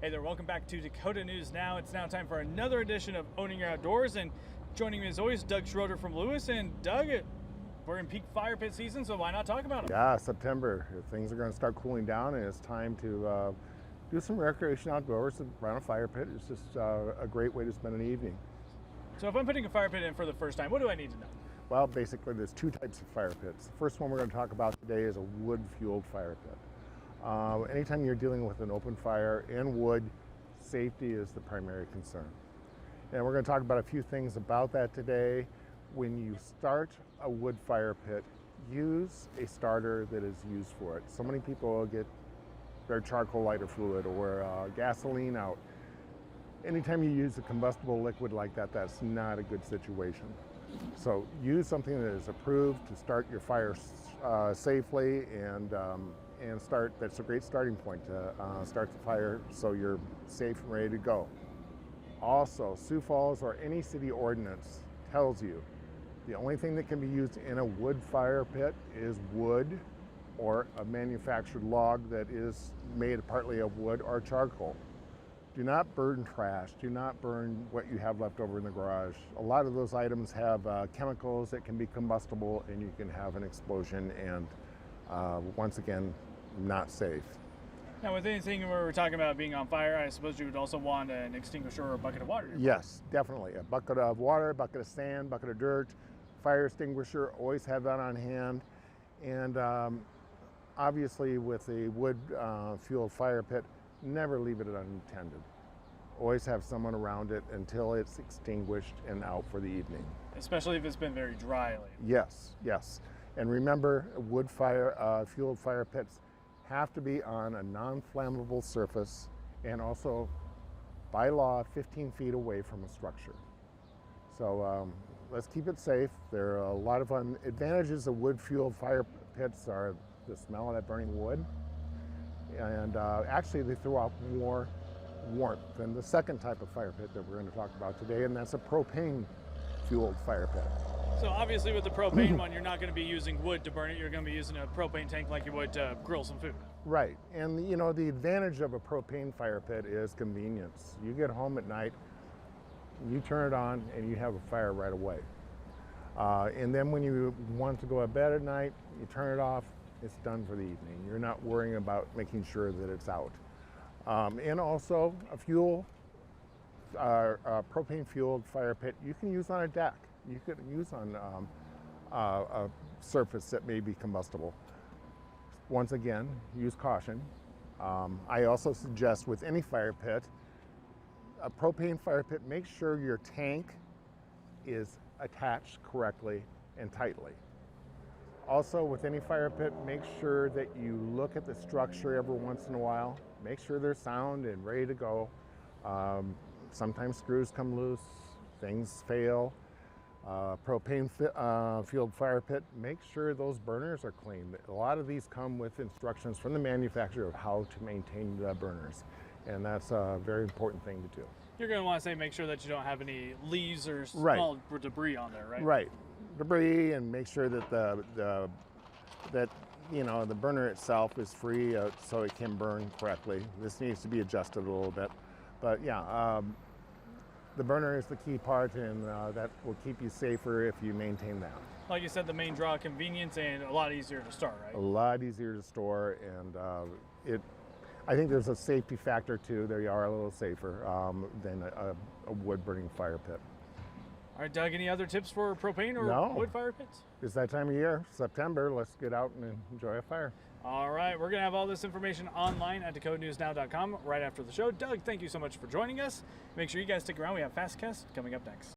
Hey there, welcome back to Dakota News Now. It's now time for another edition of Owning Your Outdoors, and joining me as always, Doug Schroeder from Lewis. And Doug, we're in peak fire pit season, so why not talk about them? Yeah, September. Things are going to start cooling down, and it's time to do some recreation outdoors around a fire pit. It's just a great way to spend an evening. So if I'm putting a fire pit in for the first time, what do I need to know? Well, basically, there's two types of fire pits. The first one we're going to talk about today is a wood-fueled fire pit. Anytime you're dealing with an open fire in wood, safety is the primary concern. And we're going to talk about a few things about that today. When you start a wood fire pit, use a starter that is used for it. So many people get their charcoal lighter fluid or gasoline out. Anytime you use a combustible liquid like that, that's not a good situation. So use something that is approved to start your fire safely and start. That's a great starting point to start the fire so you're safe and ready to go. Also, Sioux Falls or any city ordinance tells you the only thing that can be used in a wood fire pit is wood or a manufactured log that is made partly of wood or charcoal. Do not burn trash. Do not burn what you have left over in the garage. A lot of those items have chemicals that can be combustible, and you can have an explosion and once again, not safe. Now, with anything where we're talking about being on fire, I suppose you would also want an extinguisher or a bucket of water. Yes, definitely. A bucket of water, a bucket of sand, bucket of dirt, fire extinguisher, always have that on hand. And obviously with a wood fueled fire pit, never leave it unattended. Always have someone around it until it's extinguished and out for the evening. Especially if it's been very dry lately. Yes, yes. And remember, wood fire fueled fire pits have to be on a non-flammable surface and also, by law, 15 feet away from a structure. So let's keep it safe. There are a lot of advantages of wood-fueled fire pits are the smell of that burning wood, and actually they throw out more warmth than the second type of fire pit that we're going to talk about today, and that's a propane-fueled fire pit. So obviously with the propane one, you're not going to be using wood to burn it. You're going to be using a propane tank like you would to grill some food. Right. And you know, the advantage of a propane fire pit is convenience. You get home at night, you turn it on, and you have a fire right away. And then when you want to go to bed at night, you turn it off, it's done for the evening. You're not worrying about making sure that it's out. And also a propane-fueled fire pit you can use on a deck. You could use on a surface that may be combustible. Once again, use caution. I also suggest with any fire pit, a propane fire pit, make sure your tank is attached correctly and tightly. Also, with any fire pit, make sure that you look at the structure every once in a while. Make sure they're sound and ready to go. Sometimes screws come loose, things fail. Propane fueled fire pit, make sure those burners are clean. A lot of these come with instructions from the manufacturer of how to maintain the burners, and that's a very important thing to do. You're going to want to say make sure that you don't have any leaves or small debris on there, right? Right, debris, and make sure that the burner itself is free so it can burn correctly. This needs to be adjusted a little bit, but yeah. The burner is the key part, and that will keep you safer if you maintain that. Like you said, the main draw, convenience, and a lot easier to start, right? A lot easier to store, and I think there's a safety factor too. They are a little safer than a wood-burning fire pit. All right, Doug, any other tips for propane or wood fire pits? It's that time of year, September. Let's get out and enjoy a fire. All right, we're going to have all this information online at dakotanewsnow.com right after the show. Doug, thank you so much for joining us. Make sure you guys stick around. We have Fastcast coming up next.